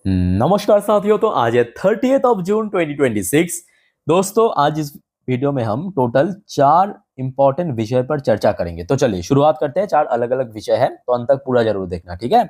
नमस्कार साथियों। तो आज है 30 जून 2026। दोस्तों, आज इस वीडियो में हम टोटल 4 इंपॉर्टेंट विषय पर चर्चा करेंगे। तो चलिए शुरुआत करते हैं। 4 अलग अलग विषय है, तो अंत तक पूरा जरूर देखना, ठीक है।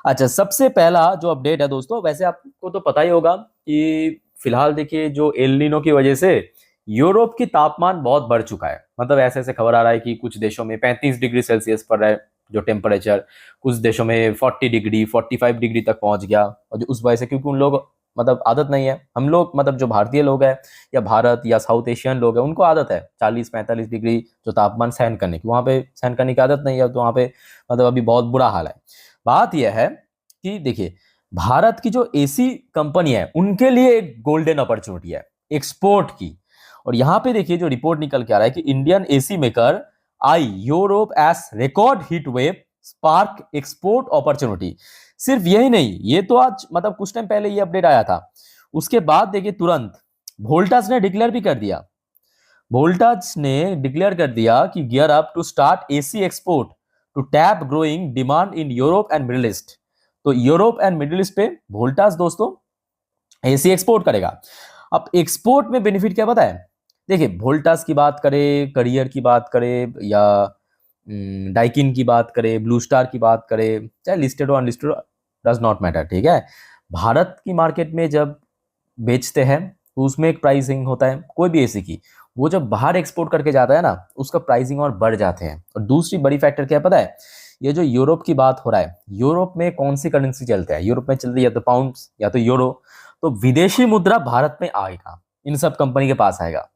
अच्छा, सबसे पहला जो अपडेट है दोस्तों, वैसे आपको तो पता ही होगा कि फिलहाल देखिए जो एल नीनो की वजह से यूरोप की तापमान बहुत बढ़ चुका है। मतलब ऐसे ऐसे खबर आ रहा है कि कुछ देशों में 35 डिग्री सेल्सियस पर है जो टेम्परेचर, कुछ देशों में 40 डिग्री 45 डिग्री तक पहुंच गया। और जो उस वजह से, क्योंकि उन लोग मतलब आदत नहीं है, हम लोग मतलब जो भारतीय लोग हैं या भारत या साउथ एशियन लोग हैं, उनको आदत है 40-45 डिग्री जो तापमान सहन करने की। वहां पे सहन करने की आदत नहीं है, तो वहां पे मतलब अभी बहुत बुरा हाल है। बात यह है कि देखिए, भारत की जो एसी कंपनी है उनके लिए एक गोल्डन अपॉर्चुनिटी है एक्सपोर्ट की। और यहाँ पे देखिए जो रिपोर्ट निकल के आ रहा है कि Indian AC maker I Europe S record heat wave spark export opportunity. सिर्फ यही नहीं, ये तो आज मतलब कुछ टाइम पहले ये अपडेट आया था। उसके बाद देखिए तुरंत वोल्टास ने डिक्लेयर भी कर दिया। वोल्टास ने डिक्लेयर कर दिया कि gear up to start AC export to tap growing demand in Europe and middle east. तो यूरोप एंड मिडिल ईस्ट पे वोल्टास दोस्तों एसी एक्सपोर्ट करेगा। अब एक्सपोर्ट में बेनिफिट क्या पता है? देखिए, वोल्टास की बात करें, करियर की बात करें, या डाइकिन की बात करें, ब्लू स्टार की बात करें, चाहे लिस्टेड हो अनलिस्टेड, डज नॉट मैटर, ठीक है। भारत की मार्केट में जब बेचते हैं तो उसमें एक प्राइसिंग होता है कोई भी एसी की। वो जब बाहर एक्सपोर्ट करके जाता है ना, उसका प्राइसिंग और बढ़ जाते हैं। और दूसरी बड़ी फैक्टर क्या है पता है? ये जो यूरोप की बात हो रहा है, यूरोप में कौन सी करेंसी चलता है? यूरोप में चल रही है या तो पाउंड्स या तो यूरो। तो विदेशी मुद्रा भारत में आएगा, इन सब कंपनी के पास आएगा।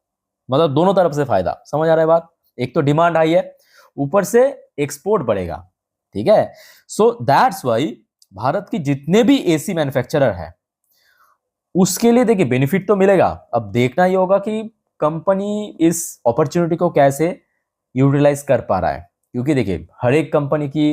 मतलब दोनों तरफ से फायदा। समझ आ रहा है बात? एक तो डिमांड हाई है, ऊपर से एक्सपोर्ट बढ़ेगा, ठीक है। सो दैट्स वाई भारत की जितने भी एसी मैन्युफैक्चरर है उसके लिए देखिए बेनिफिट तो मिलेगा। अब देखना ही होगा कि कंपनी इस अपॉर्चुनिटी को कैसे यूटिलाइज कर पा रहा है। क्योंकि देखिए हर एक कंपनी की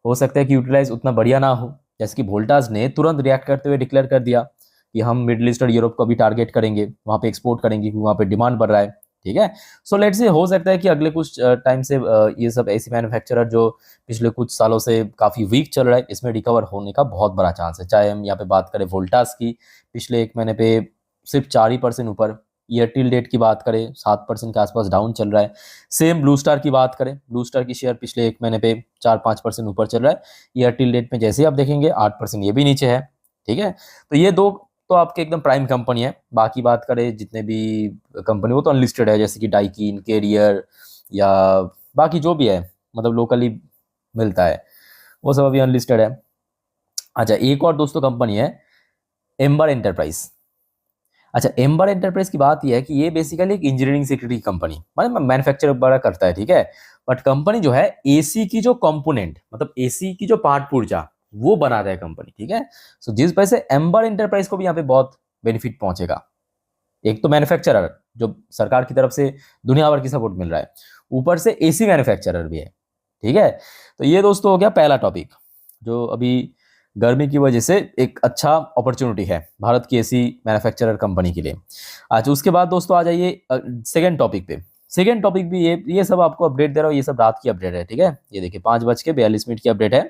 हो सकता है कि यूटिलाइज उतना बढ़िया ना हो। जैसे कि वोल्टास ने तुरंत रिएक्ट करते हुए डिक्लेयर कर दिया कि हम मिडिल ईस्ट और यूरोप को भी टारगेट करेंगे, वहां पे एक्सपोर्ट करेंगे क्योंकि वहां पे डिमांड बढ़ रहा है, ठीक है। सो लेट्स से हो सकता है कि अगले कुछ टाइम से ये सब ऐसी मैन्युफैक्चरर जो पिछले कुछ सालों से काफी वीक चल रहा है, इसमें रिकवर होने का बहुत बड़ा चांस है। चाहे हम यहाँ पे बात करें वोल्टास की, पिछले एक महीने पे सिर्फ 4% ऊपर। ईयर टिल डेट की बात करें 7% के आसपास डाउन चल रहा है। सेम ब्लू स्टार की बात करें, ब्लू स्टार की शेयर पिछले एक महीने पे 4-5% ऊपर चल रहा है। ईयर टिल डेट में जैसे ही आप देखेंगे 8% ये भी नीचे है, ठीक है। तो ये दो तो आपके एकदम प्राइम कंपनी है। बाकी बात करें जितने भी कंपनी, वो तो अनलिस्टेड है, जैसे कि डाइकिन, कैरियर, या बाकी जो भी है मतलब लोकली मिलता है, वो सब अभी अनलिस्टेड है। अच्छा, एक और दोस्तों कंपनी है एम्बर एंटरप्राइज। अच्छा, एम्बर एंटरप्राइज की बात यह है कि ये बेसिकली एक इंजीनियरिंग सेक्रेटरी कंपनी, मतलब मैन्युफैक्चर बड़ा करता है, ठीक है। बट कंपनी जो है एसी की जो कंपोनेंट, मतलब एसी की जो पार्ट पुर्जा, वो बनाता है कंपनी, ठीक है। सो जिस वजह से एम्बर एंटरप्राइज को भी यहाँ पे बहुत बेनिफिट पहुंचेगा। एक तो मैन्युफैक्चरर जो सरकार की तरफ से दुनिया भर की सपोर्ट मिल रहा है, ऊपर से एसी मैन्युफैक्चरर भी है, ठीक है। तो ये दोस्तों हो गया पहला टॉपिक, जो अभी गर्मी की वजह से एक अच्छा अपॉर्चुनिटी है भारत की एसी मैन्युफैक्चरर कंपनी के लिए। अच्छा, उसके बाद दोस्तों आ जाइए सेकेंड टॉपिक पे। सेकेंड टॉपिक भी ये सब आपको अपडेट दे रहा हूँ, ये सब रात की अपडेट है, ठीक है। ये देखिए 5:42 की अपडेट है।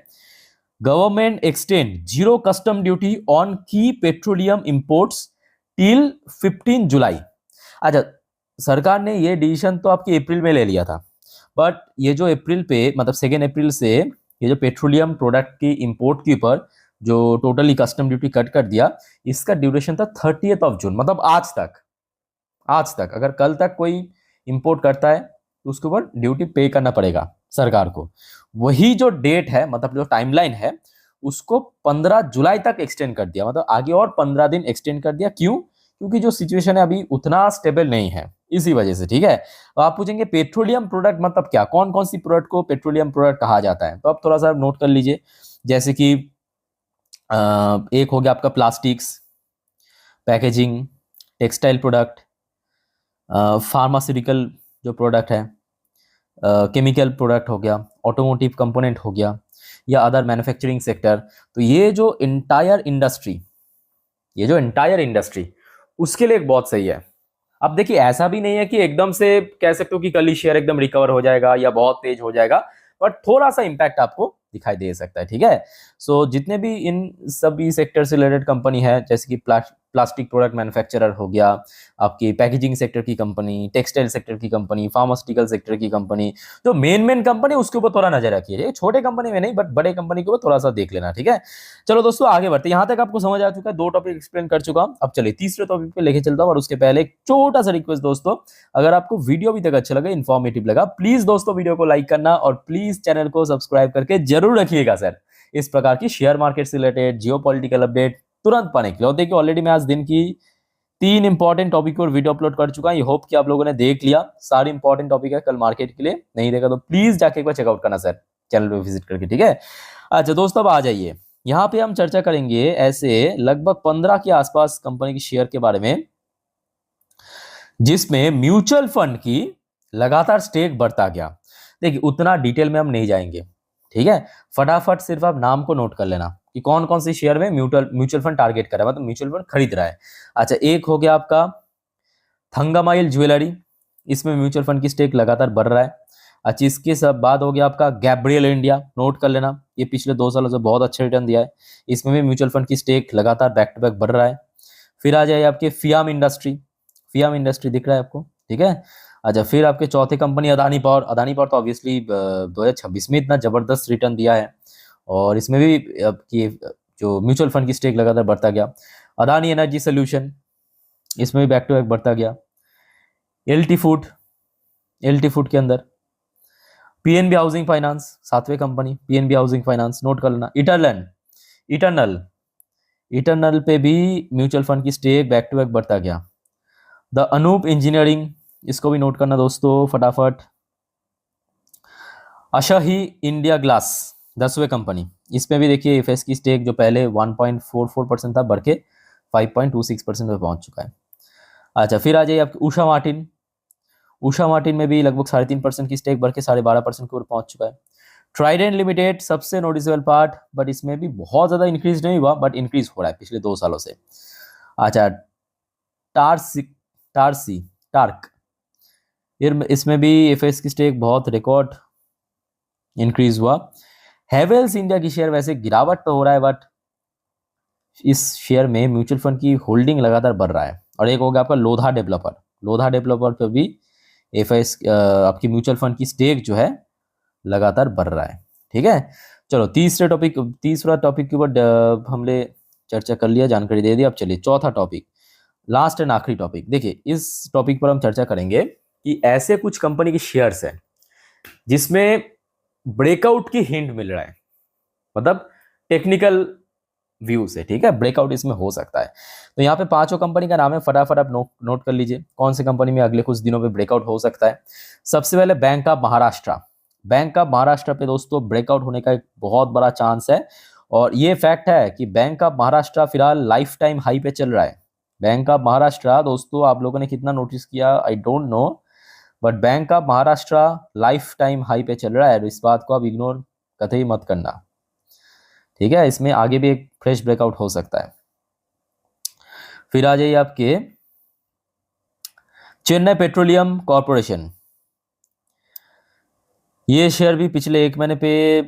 Government extend zero custom duty on की पेट्रोलियम इंपोर्ट्स टिल 15 जुलाई। अच्छा, सरकार ने ये डिसीजन तो आपकी अप्रैल में ले लिया था, बट ये जो अप्रैल पे मतलब 2 अप्रैल से ये जो पेट्रोलियम प्रोडक्ट की इंपोर्ट के ऊपर जो टोटली कस्टम ड्यूटी कट कर दिया, इसका ड्यूरेशन था 30 जून, मतलब आज तक। आज तक अगर कल तक कोई इंपोर्ट करता है तो उसके ऊपर ड्यूटी पे करना पड़ेगा सरकार को। वही जो डेट है, मतलब जो टाइमलाइन है, उसको 15 जुलाई तक एक्सटेंड कर दिया, मतलब आगे और 15 दिन एक्सटेंड कर दिया। क्यों? क्योंकि जो सिचुएशन है अभी उतना स्टेबल नहीं है, इसी वजह से, ठीक है। तो आप पूछेंगे पेट्रोलियम प्रोडक्ट मतलब क्या, कौन कौन सी प्रोडक्ट को पेट्रोलियम प्रोडक्ट कहा जाता है? तो आप थोड़ा सा नोट कर लीजिए। जैसे कि एक हो गया आपका plastics, packaging, textile product, pharmaceutical जो प्रोडक्ट है, केमिकल प्रोडक्ट हो गया, ऑटोमोटिव कंपोनेंट हो गया, या अदर मैन्युफैक्चरिंग सेक्टर। तो ये जो इंटायर इंडस्ट्री उसके लिए एक बहुत सही है। अब देखिए ऐसा भी नहीं है कि एकदम से कह सकते हो कि कल ही शेयर एकदम रिकवर हो जाएगा या बहुत तेज हो जाएगा, बट थोड़ा सा इंपैक्ट आपको दिखाई दे सकता है, ठीक है। सो जितने भी इन सभी सेक्टर से रिलेटेड कंपनी है, जैसे कि प्लास्टिक प्रोडक्ट मैन्युफैक्चरर हो गया, आपकी पैकेजिंग सेक्टर की कंपनी, टेक्सटाइल सेक्टर की कंपनी, फार्मास्यूटिकल सेक्टर की कंपनी, जो मेन कंपनी उसके ऊपर थोड़ा नजर रखिए, छोटे कंपनी में नहीं बट बड़े कंपनी के ऊपर थोड़ा सा देख लेना, ठीक है। चलो दोस्तों आगे बढ़ते हैं, यहाँ तक आपको समझ आ चुका है, 2 टॉपिक एक्सप्लेन कर चुका हूं। अब चलिए तीसरे टॉपिक पे लेके चलता हूं, और उसके पहले एक छोटा सा रिक्वेस्ट दोस्तों, अगर आपको वीडियो अभी तक अच्छा लगा, इन्फॉर्मेटिव लगा, प्लीज दोस्तों वीडियो को लाइक करना और प्लीज चैनल को सब्सक्राइब करके जरूर रखिएगा सर, इस प्रकार की शेयर मार्केट से रिलेटेड जियोपॉलिटिकल अपडेट तुरंत पाने के लिए। और देखिए ऑलरेडी मैं आज दिन की 3 इंपॉर्टेंट टॉपिक पर वीडियो अपलोड कर चुका हूं, आई होप कि आप लोगों ने देख लिया, सारी इंपॉर्टेंट टॉपिक है कल मार्केट के लिए, नहीं देखा तो प्लीज जाके एक बार चेकआउट करना सर, चैनल पे विजिट करके, ठीक है। अच्छा दोस्तों अब आ जाइए, यहाँ पे हम चर्चा करेंगे ऐसे लगभग 15 के आसपास कंपनी की शेयर के बारे में, जिसमें म्यूचुअल फंड की लगातार स्टेक बढ़ता गया। देखिए उतना डिटेल में हम नहीं जाएंगे, ठीक है, फटाफट सिर्फ आप नाम को नोट कर लेना कि कौन कौन सी शेयर में म्यूचुअल फंड टारगेट कर रहा है, मतलब म्यूचुअल फंड खरीद रहा है। अच्छा एक हो गया आपका थंगामाइल ज्वेलरी, इसमें म्यूचुअल फंड की स्टेक लगातार बढ़ रहा है। अच्छा इसके सब बाद हो गया आपका गैब्रियल इंडिया, नोट कर लेना, ये पिछले 2 सालों से बहुत अच्छा रिटर्न दिया है, इसमें भी म्यूचुअल फंड की स्टेक लगातार बैक टू बैक बढ़ रहा है। फिर आ जाए आपके फियाम इंडस्ट्री, फियाम इंडस्ट्री दिख रहा है आपको, ठीक है। अच्छा फिर आपके चौथे company Adani power, Adani power तो ऑब्वियसली 2026 में इतना जबरदस्त रिटर्न दिया है, और इसमें भी आपकी जो म्यूचुअल फंड की स्टेक लगातार बढ़ता गया। अदानी एनर्जी सोल्यूशन, इसमें भी बैक टू बैक बढ़ता गया। एलटी फूड, एलटी फूड के अंदर पीएनबी हाउसिंग फाइनेंस, 7वें company PNB housing finance, note कर लेना। इटर्नल, इटर्नल पे भी म्यूचुअल फंड की स्टेक बैक टू बैक बढ़ता गया। द अनूप इंजीनियरिंग, इसको भी नोट करना दोस्तों फटाफट। अशाही इंडिया ग्लास, 10वें कंपनी, इसमें भी देखिए एफएस की स्टेक जो पहले 1.44% था बढ़ के 5.26% पे पहुंच चुका है। अच्छा फिर आ जाइए आपकी उषा मार्टिन, उषा मार्टिन में भी लगभग 3.5% की स्टेक बढ़ के 12.5% के ऊपर पहुंच चुका है। ट्राइडेंट लिमिटेड सबसे नोटिसेबल पार्ट, बट इसमें भी बहुत ज्यादा इंक्रीज नहीं हुआ, बट इंक्रीज हो रहा है पिछले 2 सालों से। अच्छा टार्सी, टार्सी टार्क, इसमें भी एफएस की स्टेक बहुत रिकॉर्ड इंक्रीज हुआ। हैवेल्स इंडिया की शेयर वैसे गिरावट तो हो रहा है, बट इस शेयर में म्यूचुअल फंड की होल्डिंग लगातार बढ़ रहा है। और एक हो गया आपका लोधा डेवलपर, लोधा डेवलपर पे भी एफएस आपकी म्यूचुअल फंड की स्टेक जो है लगातार बढ़ रहा है, ठीक है। चलो तीसरा टॉपिक के ऊपर हमने चर्चा कर लिया, जानकारी दे दी। अब चलिए चौथा टॉपिक, लास्ट एंड आखिरी टॉपिक। देखिए इस टॉपिक पर हम चर्चा करेंगे कि ऐसे कुछ कंपनी के शेयर्स हैं जिसमें ब्रेकआउट की हिंट मिल रहा है, मतलब टेक्निकल व्यू से, ठीक है, ब्रेकआउट इसमें हो सकता है। तो यहाँ पे 5 कंपनी का नाम है, फटाफट आप नोट कर लीजिए कौन सी कंपनी में अगले कुछ दिनों पे ब्रेकआउट हो सकता है। सबसे पहले bank of Maharashtra, bank of Maharashtra पे दोस्तों ब्रेकआउट होने का एक बहुत बड़ा चांस है, और ये फैक्ट है कि बैंक ऑफ महाराष्ट्र फिलहाल लाइफ टाइम हाई पे चल रहा है। बैंक ऑफ महाराष्ट्र दोस्तों आप लोगों ने कितना नोटिस किया I don't know, but bank of Maharashtra life time high पे चल रहा है, इस बात को आप इग्नोर कतई मत करना, ठीक है। इसमें आगे भी एक फ्रेश ब्रेकआउट हो सकता है। फिर आ जाइए आपके चेन्नई पेट्रोलियम कॉर्पोरेशन, ये शेयर भी पिछले 1 महीने पे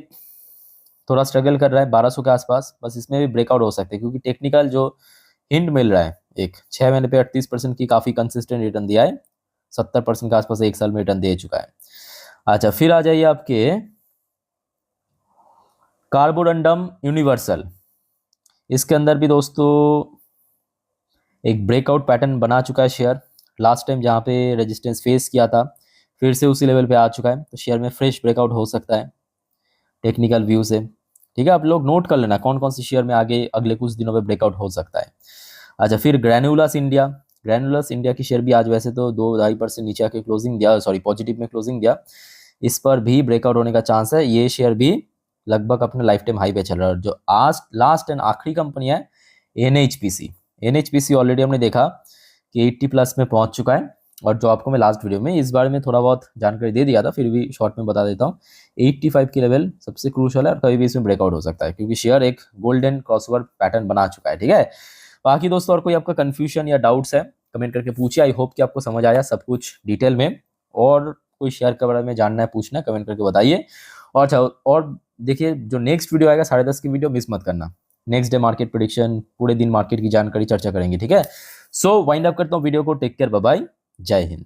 थोड़ा स्ट्रगल कर रहा है 1200 के आसपास, बस इसमें भी ब्रेकआउट हो सकते हैं क्योंकि टेक्निकल जो हिंट मिल रहा है, एक 6 महीने पे 38% की काफी कंसिस्टेंट रिटर्न दिया है, 70% के आसपास 1 साल में रिटर्न दे चुका है। अच्छा फिर आ जाइए आपके कार्बोरंडम यूनिवर्सल, इसके अंदर भी दोस्तों एक ब्रेकआउट पैटर्न बना चुका है शेयर, लास्ट टाइम जहाँ पे रेजिस्टेंस फेस किया था फिर से उसी लेवल पे आ चुका है, तो शेयर में फ्रेश ब्रेकआउट हो सकता है टेक्निकल व्यू से, ठीक है। आप लोग नोट कर लेना कौन कौन सी शेयर में आगे अगले कुछ दिनों में ब्रेकआउट हो सकता है। अच्छा फिर ग्रैन्युलस इंडिया, ग्रैन्युलस इंडिया की शेयर भी आज वैसे तो 2-2.5% नीचे आके क्लोजिंग दिया, सॉरी पॉजिटिव में क्लोजिंग दिया, इस पर भी ब्रेकआउट होने का चांस है। ये शेयर भी लगभग अपने लाइफ टाइम हाई पे चल रहा है। जो आज लास्ट एंड आखिरी कंपनी है एनएचपीसी, एनएचपीसी ऑलरेडी हमने देखा कि 80+ में पहुंच चुका है, और जो आपको मैं लास्ट वीडियो में इस बारे में थोड़ा बहुत जानकारी दे दिया था, फिर भी शॉर्ट में बता देता हूँ, 85 की लेवल सबसे क्रूशियल है और कभी भी इसमें ब्रेकआउट हो सकता है क्योंकि शेयर एक गोल्डन क्रॉसओवर पैटर्न बना चुका है, ठीक है। बाकी दोस्तों और कोई आपका कंफ्यूजन या डाउट्स है कमेंट करके पूछिए, आई होप कि आपको समझ आया सब कुछ डिटेल में, और कोई शेयर के बारे में जानना है पूछना है कमेंट करके बताइए। और देखिए जो नेक्स्ट वीडियो आएगा 10:30 की वीडियो मिस मत करना। नेक्स्ट डे मार्केट प्रेडिक्शन, पूरे दिन मार्केट की जानकारी चर्चा करेंगे, ठीक है। सो वाइंड अप करता हूँ वीडियो को। टेक केयर, बाय बाय, जय हिंद।